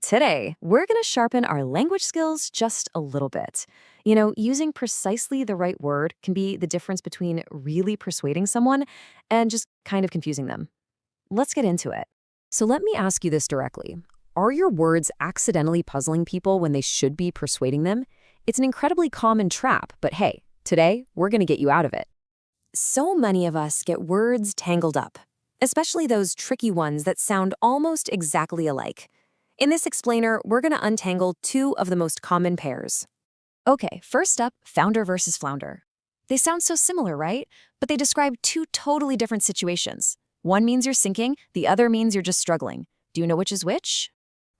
Today, we're going to sharpen our language skills just a little bit. Using precisely the right word can be the difference between really persuading someone and just kind of confusing them. Let's get into it. So let me ask you this directly. Are your words accidentally puzzling people when they should be persuading them? It's an incredibly common trap, but hey, today we're going to get you out of it. So many of us get words tangled up, especially those tricky ones that sound almost exactly alike. In this explainer, we're going to untangle two of the most common pairs. Okay, first up, founder versus flounder. They sound so similar, right? But they describe two totally different situations. One means you're sinking, the other means you're just struggling. Do you know which is which?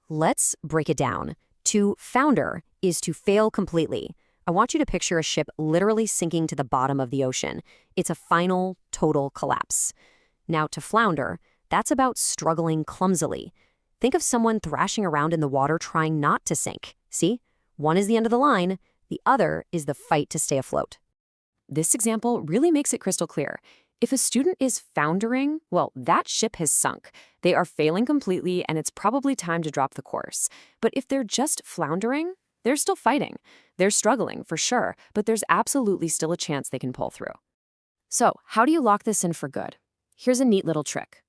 Let's break it down. To founder is to fail completely. I want you to picture a ship literally sinking to the bottom of the ocean. It's a final, total collapse. Now to flounder, that's about struggling clumsily. Think of someone thrashing around in the water trying not to sink. See? One is the end of the line, the other is the fight to stay afloat. This example really makes it crystal clear. If a student is foundering, well, that ship has sunk. They are failing completely, and it's probably time to drop the course. But if they're just floundering, they're still fighting. They're struggling, for sure, but there's absolutely still a chance they can pull through. So, how do you lock this in for good? Here's a neat little trick.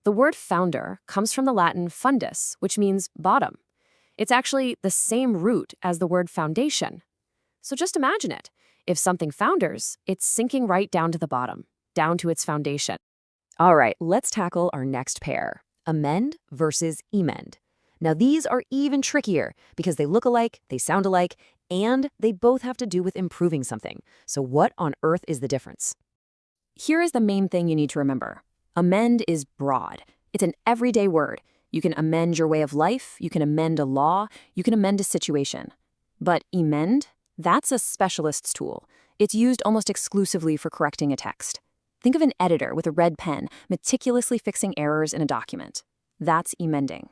The word founder comes from the Latin fundus, which means bottom. It's actually the same root as the word foundation. So just imagine it. If something founders, it's sinking right down to the bottom, down to its foundation. All right, let's tackle our next pair, emend versus emend. Now these are even trickier because they look alike, they sound alike, and they both have to do with improving something. So what on earth is the difference? Here is the main thing you need to remember. Emend is broad. It's an everyday word. You can amend your way of life, you can amend a law, you can amend a situation. But emend, that's a specialist's tool. It's used almost exclusively for correcting a text. Think of an editor with a red pen meticulously fixing errors in a document. That's emending.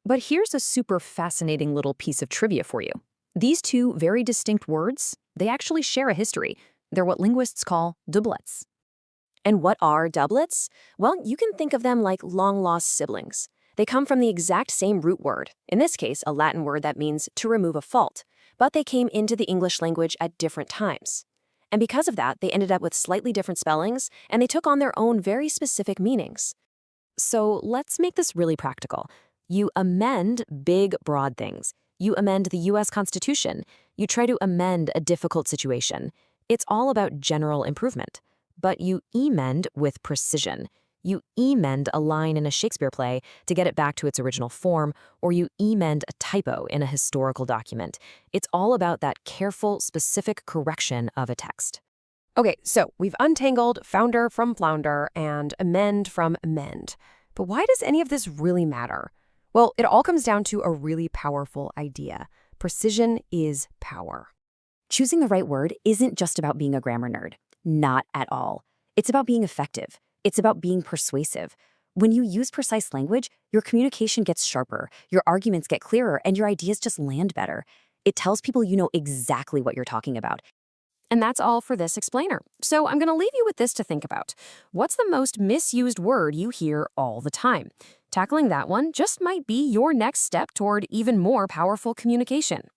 But here's a super fascinating little piece of trivia for you. These two very distinct words, they actually share a history. They're what linguists call doublets. And what are doublets? Well, you can think of them like long-lost siblings. They come from the exact same root word, in this case, a Latin word that means to remove a fault, but they came into the English language at different times. And because of that, they ended up with slightly different spellings, and they took on their own very specific meanings. So let's make this really practical. You amend big, broad things. You amend the U.S. Constitution. You try to amend a difficult situation. It's all about general improvement. But you emend with precision. You emend a line in a Shakespeare play to get it back to its original form, or you emend a typo in a historical document. It's all about that careful, specific correction of a text. Okay, so we've untangled founder from flounder and emend from emend. But why does any of this really matter? Well, it all comes down to a really powerful idea. Precision is power. Choosing the right word isn't just about being a grammar nerd. Not at all. It's about being effective. It's about being persuasive. When you use precise language, your communication gets sharper, your arguments get clearer, and your ideas just land better. It tells people you know exactly what you're talking about. And that's all for this explainer. So I'm going to leave you with this to think about. What's the most misused word you hear all the time? Tackling that one just might be your next step toward even more powerful communication.